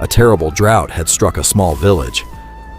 A terrible drought had struck a small village.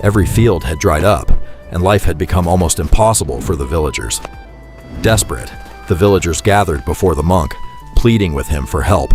Every field had dried up, and life had become almost impossible for the villagers. Desperate, the villagers gathered before the monk, pleading with him for help.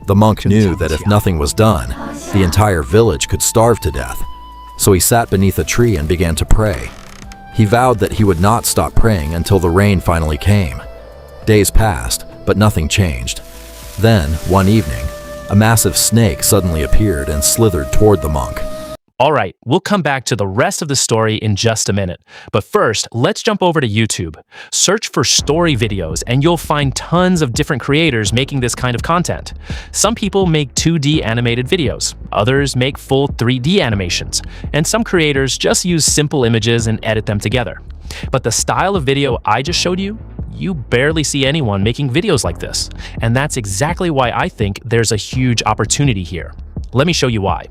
The monk knew that if nothing was done, the entire village could starve to death. So he sat beneath a tree and began to pray. He vowed that he would not stop praying until the rain finally came. Days passed, but nothing changed. Then, one evening, a massive snake suddenly appeared and slithered toward the monk. Alright, we'll come back to the rest of the story in just a minute. But first, let's jump over to YouTube. Search for story videos and you'll find tons of different creators making this kind of content. Some people make 2D animated videos, others make full 3D animations, and some creators just use simple images and edit them together. But the style of video I just showed you, you barely see anyone making videos like this. And that's exactly why I think there's a huge opportunity here. Let me show you why.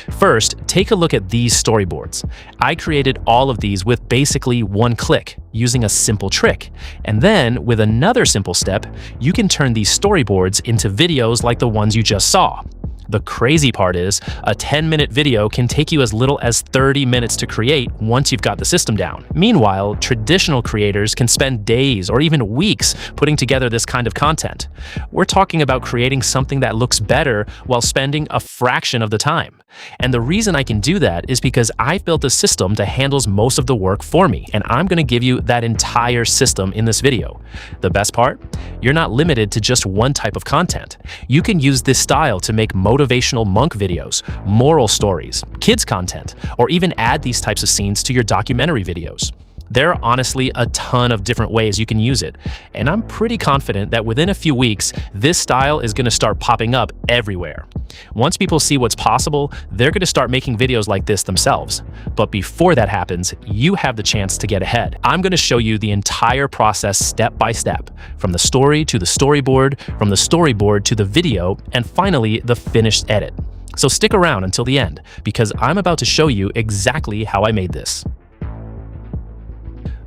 First, take a look at these storyboards. I created all of these with basically one click, using a simple trick. And then, with another simple step, you can turn these storyboards into videos like the ones you just saw. The crazy part is, a 10-minute video can take you as little as 30 minutes to create once you've got the system down. Meanwhile, traditional creators can spend days or even weeks putting together this kind of content. We're talking about creating something that looks better while spending a fraction of the time. And the reason I can do that is because I've built a system that handles most of the work for me, and I'm going to give you that entire system in this video. The best part? You're not limited to just one type of content. You can use this style to make motivational monk videos, moral stories, kids content, or even add these types of scenes to your documentary videos. There are honestly a ton of different ways you can use it, and I'm pretty confident that within a few weeks, this style is going to start popping up everywhere. Once people see what's possible, they're going to start making videos like this themselves. But before that happens, you have the chance to get ahead. I'm going to show you the entire process step by step, from the story to the storyboard, from the storyboard to the video, and finally the finished edit. So stick around until the end, because I'm about to show you exactly how I made this.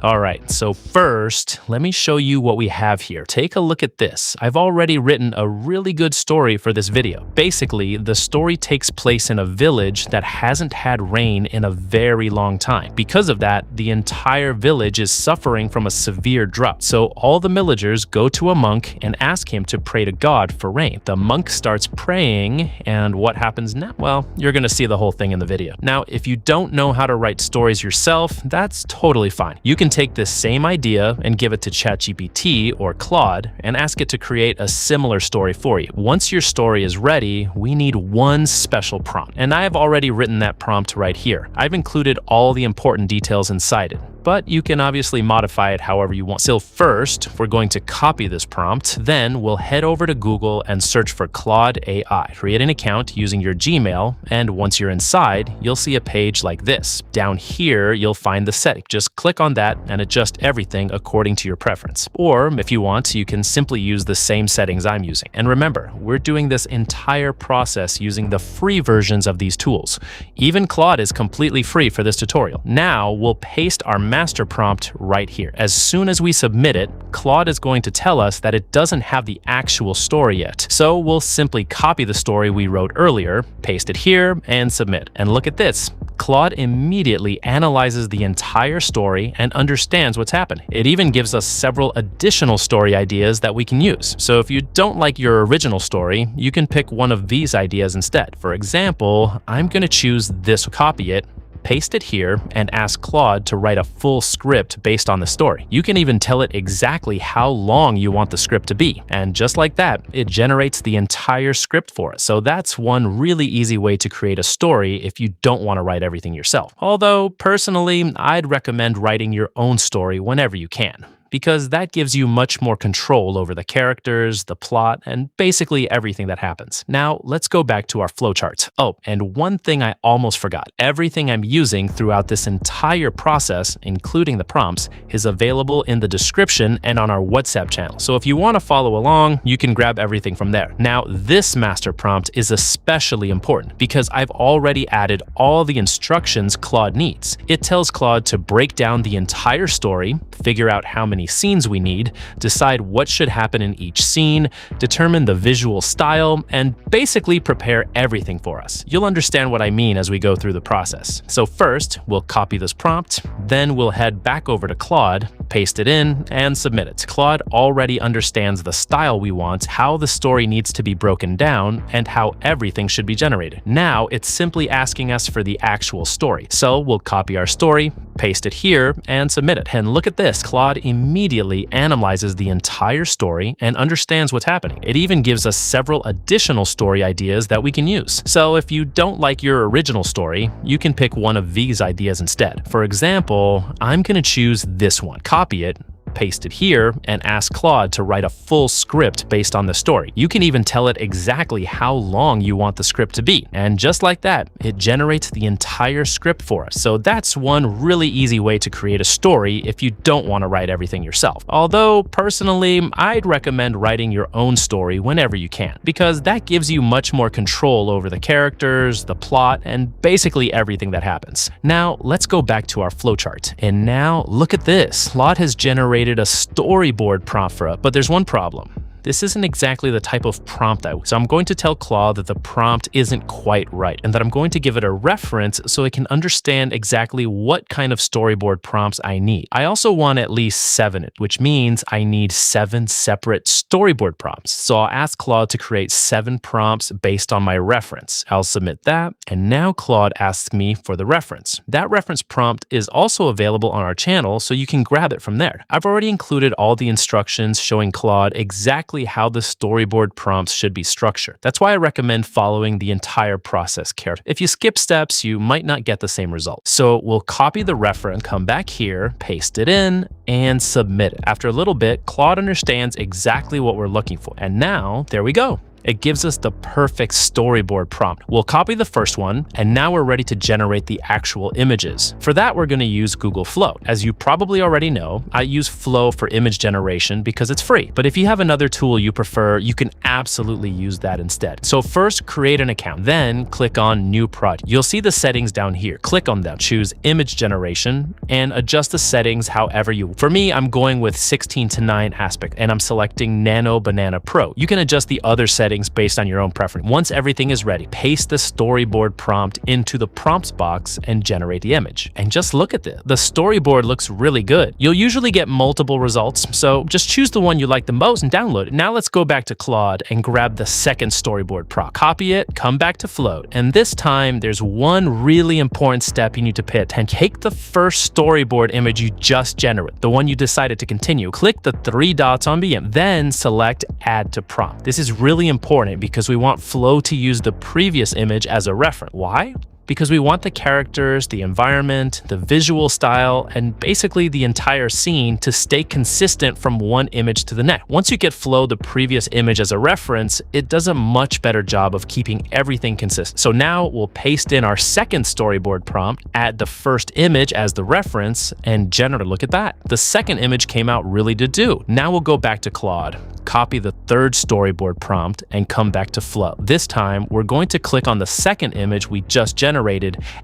Alright, so first, let me show you what we have here. Take a look at this. I've already written a really good story for this video. Basically, the story takes place in a village that hasn't had rain in a very long time. Because of that, the entire village is suffering from a severe drought. So all the villagers go to a monk and ask him to pray to God for rain. The monk starts praying, and what happens now? Well, you're gonna see the whole thing in the video. Now, if you don't know how to write stories yourself, that's totally fine. You can take this same idea and give it to ChatGPT or Claude and ask it to create a similar story for you. Once your story is ready, we need one special prompt. And I have already written that prompt right here. I've included all the important details inside it, but you can obviously modify it however you want. So first, we're going to copy this prompt. Then we'll head over to Google and search for Claude AI. Create an account using your Gmail, and once you're inside, you'll see a page like this. Down here, you'll find the setting. Just click on that and adjust everything according to your preference. Or if you want, you can simply use the same settings I'm using. And remember, we're doing this entire process using the free versions of these tools. Even Claude is completely free for this tutorial. Now we'll paste our master prompt right here. As soon as we submit it, Claude is going to tell us that it doesn't have the actual story yet. So we'll simply copy the story we wrote earlier, paste it here, and submit. And look at this. Claude immediately analyzes the entire story and understands what's happened. It even gives us several additional story ideas that we can use. So if you don't like your original story, you can pick one of these ideas instead. For example, I'm going to choose this, copy it, paste it here, and ask Claude to write a full script based on the story. You can even tell it exactly how long you want the script to be. And just like that, it generates the entire script for us. So that's one really easy way to create a story if you don't want to write everything yourself. Although, personally, I'd recommend writing your own story whenever you can, because that gives you much more control over the characters, the plot, and basically everything that happens. Now, let's go back to our flowcharts. Oh, and one thing I almost forgot. Everything I'm using throughout this entire process, including the prompts, is available in the description and on our WhatsApp channel. So if you want to follow along, you can grab everything from there. Now, this master prompt is especially important because I've already added all the instructions Claude needs. It tells Claude to break down the entire story, figure out how many many scenes we need, decide what should happen in each scene, determine the visual style, and basically prepare everything for us. You'll understand what I mean as we go through the process. So first, we'll copy this prompt, then we'll head back over to Claude, paste it in, and submit it. Claude already understands the style we want, how the story needs to be broken down, and how everything should be generated. Now, it's simply asking us for the actual story. So we'll copy our story, paste it here, and submit it. And look at this, Claude immediately analyzes the entire story and understands what's happening. It even gives us several additional story ideas that we can use. So if you don't like your original story, you can pick one of these ideas instead. For example, I'm going to choose this one, copy it, paste it here, and ask Claude to write a full script based on the story. You can even tell it exactly how long you want the script to be. And just like that, it generates the entire script for us. So that's one really easy way to create a story if you don't want to write everything yourself. Although, personally, I'd recommend writing your own story whenever you can, because that gives you much more control over the characters, the plot, and basically everything that happens. Now, let's go back to our flowchart. And now, look at this. Claude has generated a storyboard prompt for us, but there's one problem. This isn't exactly the type of prompt so I'm going to tell Claude that the prompt isn't quite right and that I'm going to give it a reference so it can understand exactly what kind of storyboard prompts I need. I also want at least 7, which means I need 7 separate storyboard prompts. So I'll ask Claude to create 7 prompts based on my reference. I'll submit that, and now Claude asks me for the reference. That reference prompt is also available on our channel, so you can grab it from there. I've already included all the instructions showing Claude exactly how the storyboard prompts should be structured. That's why I recommend following the entire process carefully. If you skip steps, you might not get the same result. So we'll copy the reference, come back here, paste it in, and submit it. After a little bit, Claude understands exactly what we're looking for. And now, there we go. It gives us the perfect storyboard prompt. We'll copy the first one, and now we're ready to generate the actual images. For that, we're going to use Google Flow. As you probably already know, I use Flow for image generation because it's free. But if you have another tool you prefer, you can absolutely use that instead. So first, create an account, then click on New Project. You'll see the settings down here. Click on them, choose Image Generation, and adjust the settings however you want. For me, I'm going with 16:9 aspect, and I'm selecting Nano Banana Pro. You can adjust the other settings based on your own preference. Once everything is ready, paste the storyboard prompt into the prompts box and generate the image. And just look at this. The storyboard looks really good. You'll usually get multiple results, so just choose the one you like the most and download it. Now let's go back to Claude and grab the second storyboard prompt. Copy it, come back to Float, and this time there's one really important step you need to pay attention. Take the first storyboard image you just generated, the one you decided to continue. Click the 3 dots on BM, then select Add to Prompt. This is really important because we want Flow to use the previous image as a reference. Why? Because we want the characters, the environment, the visual style, and basically the entire scene to stay consistent from one image to the next. Once you get Flow, the previous image, as a reference, it does a much better job of keeping everything consistent. So now we'll paste in our second storyboard prompt, add the first image as the reference, and generate. Look at that. The second image came out really to do. Now we'll go back to Claude, copy the third storyboard prompt, and come back to Flow. This time, we're going to click on the second image we just generated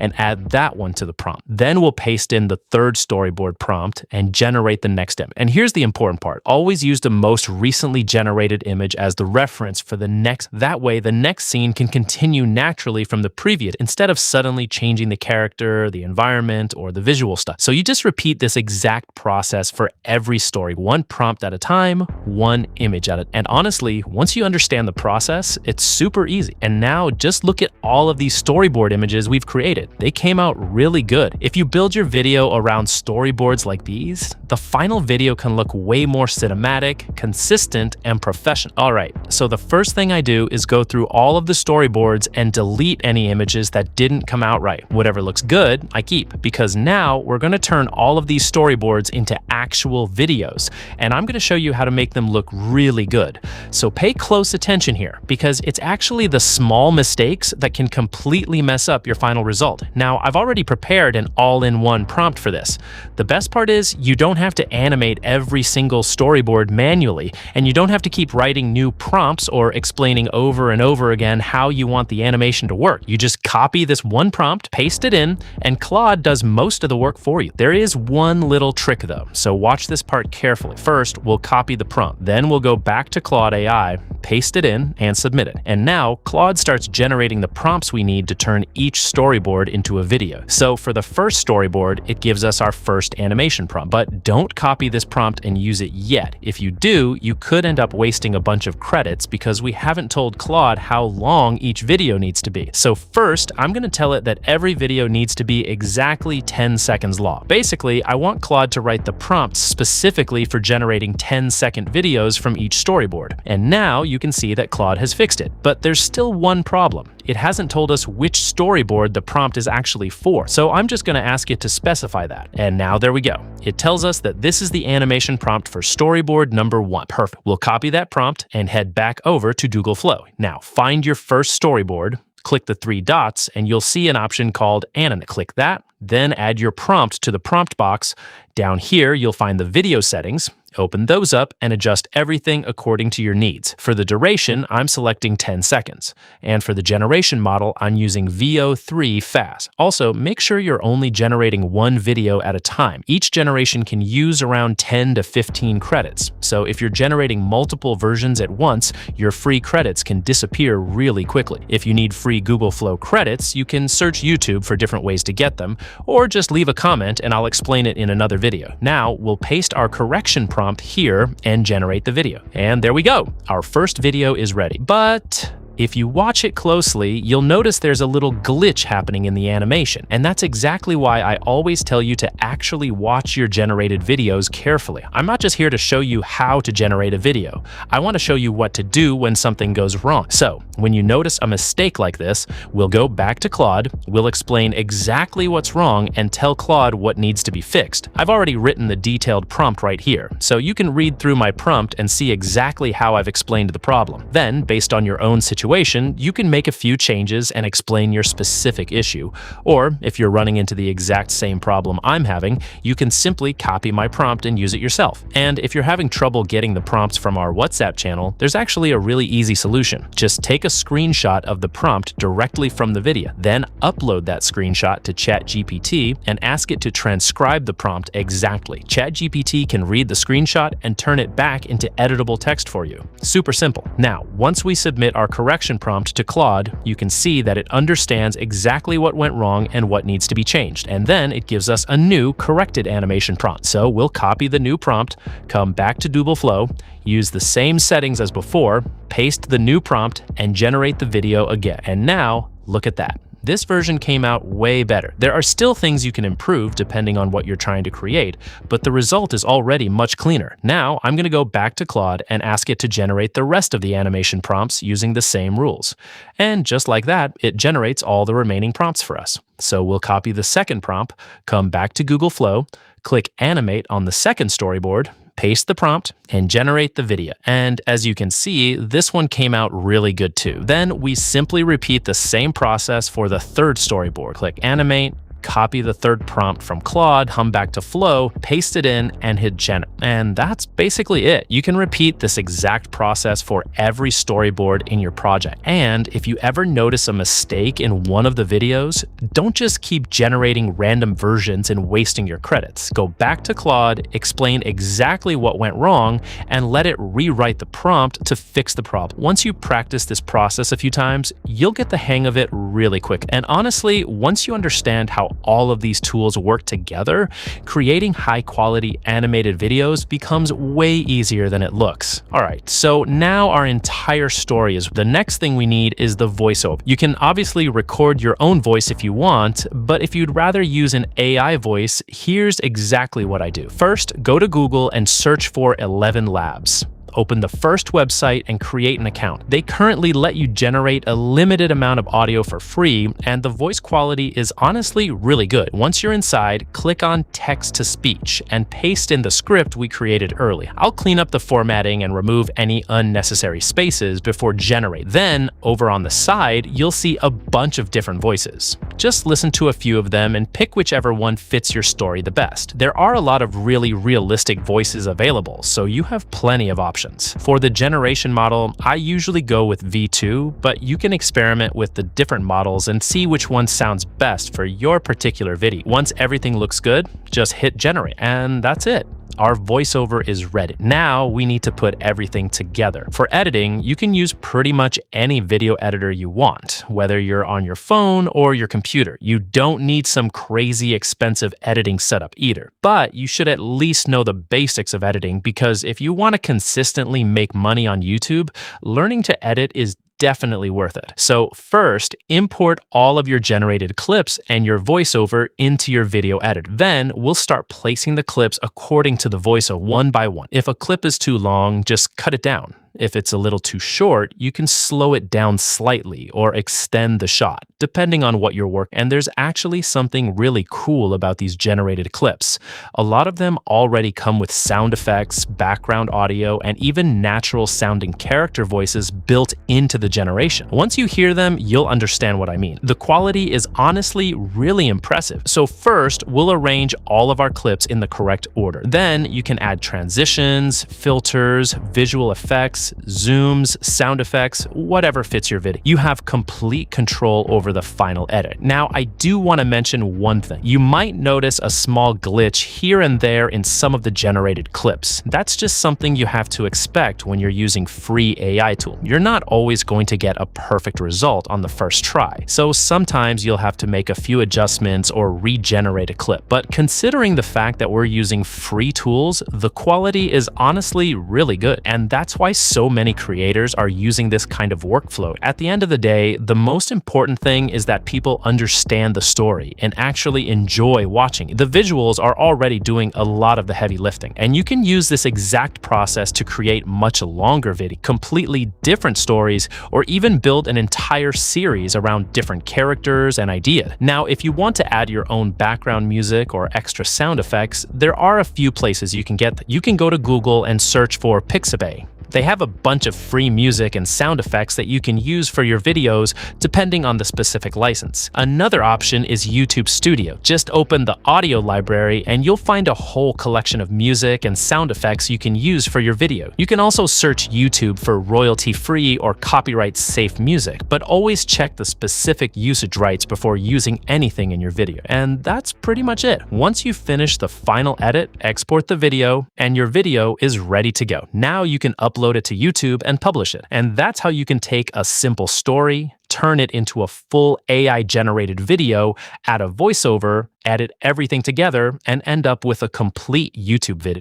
and add that one to the prompt. Then we'll paste in the third storyboard prompt and generate the next image. And here's the important part. Always use the most recently generated image as the reference for the next. That way, the next scene can continue naturally from the previous instead of suddenly changing the character, the environment, or the visual stuff. So you just repeat this exact process for every story, one prompt at a time, one image at a time. And honestly, once you understand the process, it's super easy. And now just look at all of these storyboard images we've created. They came out really good. If you build your video around storyboards like these, the final video can look way more cinematic, consistent, and professional. All right, so the first thing I do is go through all of the storyboards and delete any images that didn't come out right. Whatever looks good, I keep, because now we're going to turn all of these storyboards into actual videos, and I'm going to show you how to make them look really good. So pay close attention here, because it's actually the small mistakes that can completely mess up your your final result. Now, I've already prepared an all-in-one prompt for this. The best part is you don't have to animate every single storyboard manually, and you don't have to keep writing new prompts or explaining over and over again how you want the animation to work. You just copy this one prompt, paste it in, and Claude does most of the work for you. There is one little trick though, so watch this part carefully. First, we'll copy the prompt. Then we'll go back to Claude AI, paste it in, and submit it. And now Claude starts generating the prompts we need to turn each storyboard into a video. So for the first storyboard, it gives us our first animation prompt. But don't copy this prompt and use it yet. If you do, you could end up wasting a bunch of credits because we haven't told Claude how long each video needs to be. So first, I'm going to tell it that every video needs to be exactly 10 seconds long. Basically, I want Claude to write the prompts specifically for generating 10-second videos from each storyboard. And now you can see that Claude has fixed it. But there's still one problem. It hasn't told us which storyboard the prompt is actually for. So I'm just going to ask it to specify that. And now there we go. It tells us that this is the animation prompt for storyboard number 1. Perfect. We'll copy that prompt and head back over to Google Flow. Now find your first storyboard, click the 3 dots, and you'll see an option called Animate. Click that, then add your prompt to the prompt box. Down here, you'll find the video settings. Open those up and adjust everything according to your needs. For the duration, I'm selecting 10 seconds. And for the generation model, I'm using VO3 fast. Also, make sure you're only generating one video at a time. Each generation can use around 10 to 15 credits. So if you're generating multiple versions at once, your free credits can disappear really quickly. If you need free Google Flow credits, you can search YouTube for different ways to get them, or just leave a comment and I'll explain it in another video. Now, we'll paste our correction prompt here and generate the video. And there we go. Our first video is ready. But if you watch it closely, you'll notice there's a little glitch happening in the animation. And that's exactly why I always tell you to actually watch your generated videos carefully. I'm not just here to show you how to generate a video. I want to show you what to do when something goes wrong. So when you notice a mistake like this, we'll go back to Claude, we'll explain exactly what's wrong and tell Claude what needs to be fixed. I've already written the detailed prompt right here, so you can read through my prompt and see exactly how I've explained the problem. Then, based on your own situation, you can make a few changes and explain your specific issue. Or if you're running into the exact same problem I'm having, you can simply copy my prompt and use it yourself. And if you're having trouble getting the prompts from our WhatsApp channel, there's actually a really easy solution. Just take a screenshot of the prompt directly from the video, then upload that screenshot to ChatGPT and ask it to transcribe the prompt exactly. ChatGPT can read the screenshot and turn it back into editable text for you. Super simple. Now, once we submit our correction prompt to Claude, you can see that it understands exactly what went wrong and what needs to be changed. And then it gives us a new corrected animation prompt. So we'll copy the new prompt, come back to Google Flow, use the same settings as before, paste the new prompt, and generate the video again. And now, look at that. This version came out way better. There are still things you can improve depending on what you're trying to create, but the result is already much cleaner. Now, I'm going to go back to Claude and ask it to generate the rest of the animation prompts using the same rules. And just like that, it generates all the remaining prompts for us. So we'll copy the second prompt, come back to Google Flow, click Animate on the second storyboard, paste the prompt, and generate the video. And as you can see, this one came out really good too. Then we simply repeat the same process for the third storyboard. Click Animate, copy the third prompt from Claude, come back to Flow, paste it in, and hit Gen. And that's basically it. You can repeat this exact process for every storyboard in your project. And if you ever notice a mistake in one of the videos, don't just keep generating random versions and wasting your credits. Go back to Claude, explain exactly what went wrong, and let it rewrite the prompt to fix the problem. Once you practice this process a few times, you'll get the hang of it really quick. And honestly, once you understand how all of these tools work together, creating high-quality animated videos becomes way easier than it looks. All right, so now our entire story is. The next thing we need is the voiceover. You can obviously record your own voice if you want, but if you'd rather use an AI voice, here's exactly what I do. First, go to Google and search for ElevenLabs. Open the first website and create an account. They currently let you generate a limited amount of audio for free, and the voice quality is honestly really good. Once you're inside, click on text to speech and paste in the script we created early. I'll clean up the formatting and remove any unnecessary spaces before generate. Then over on the side, you'll see a bunch of different voices. Just listen to a few of them and pick whichever one fits your story the best. There are a lot of really realistic voices available, so you have plenty of options. For the generation model, I usually go with V2, but you can experiment with the different models and see which one sounds best for your particular video. Once everything looks good, just hit generate, and that's it. Our voiceover is ready. Now we need to put everything together. For editing, you can use pretty much any video editor you want, whether you're on your phone or your computer. You don't need some crazy expensive editing setup either, but you should at least know the basics of editing, because if you want to consistently make money on YouTube, learning to edit is definitely worth it. So first, import all of your generated clips and your voiceover into your video edit. Then we'll start placing the clips according to the voiceover one by one. If a clip is too long, just cut it down. If it's a little too short, you can slow it down slightly or extend the shot, depending on what you're working. And there's actually something really cool about these generated clips. A lot of them already come with sound effects, background audio, and even natural sounding character voices built into the generation. Once you hear them, you'll understand what I mean. The quality is honestly really impressive. So first, we'll arrange all of our clips in the correct order. Then you can add transitions, filters, visual effects, zooms, sound effects, whatever fits your video. You have complete control over the final edit. Now, I do want to mention one thing. You might notice a small glitch here and there in some of the generated clips. That's just something you have to expect when you're using free AI tool. You're not always going to get a perfect result on the first try. So sometimes you'll have to make a few adjustments or regenerate a clip. But considering the fact that we're using free tools, the quality is honestly really good. And that's why so many creators are using this kind of workflow. At the end of the day, the most important thing is that people understand the story and actually enjoy watching. The visuals are already doing a lot of the heavy lifting, and you can use this exact process to create much longer videos, completely different stories, or even build an entire series around different characters and ideas. Now, if you want to add your own background music or extra sound effects, there are a few places you can get them. You can go to Google and search for Pixabay. They have a bunch of free music and sound effects that you can use for your videos depending on the specific license. Another option is YouTube Studio. Just open the audio library and you'll find a whole collection of music and sound effects you can use for your video. You can also search YouTube for royalty-free or copyright-safe music, but always check the specific usage rights before using anything in your video. And that's pretty much it. Once you finish the final edit, export the video, and your video is ready to go. Now you can upload it to YouTube and publish it. And that's how you can take a simple story, turn it into a full AI-generated video, add a voiceover, edit everything together, and end up with a complete YouTube video.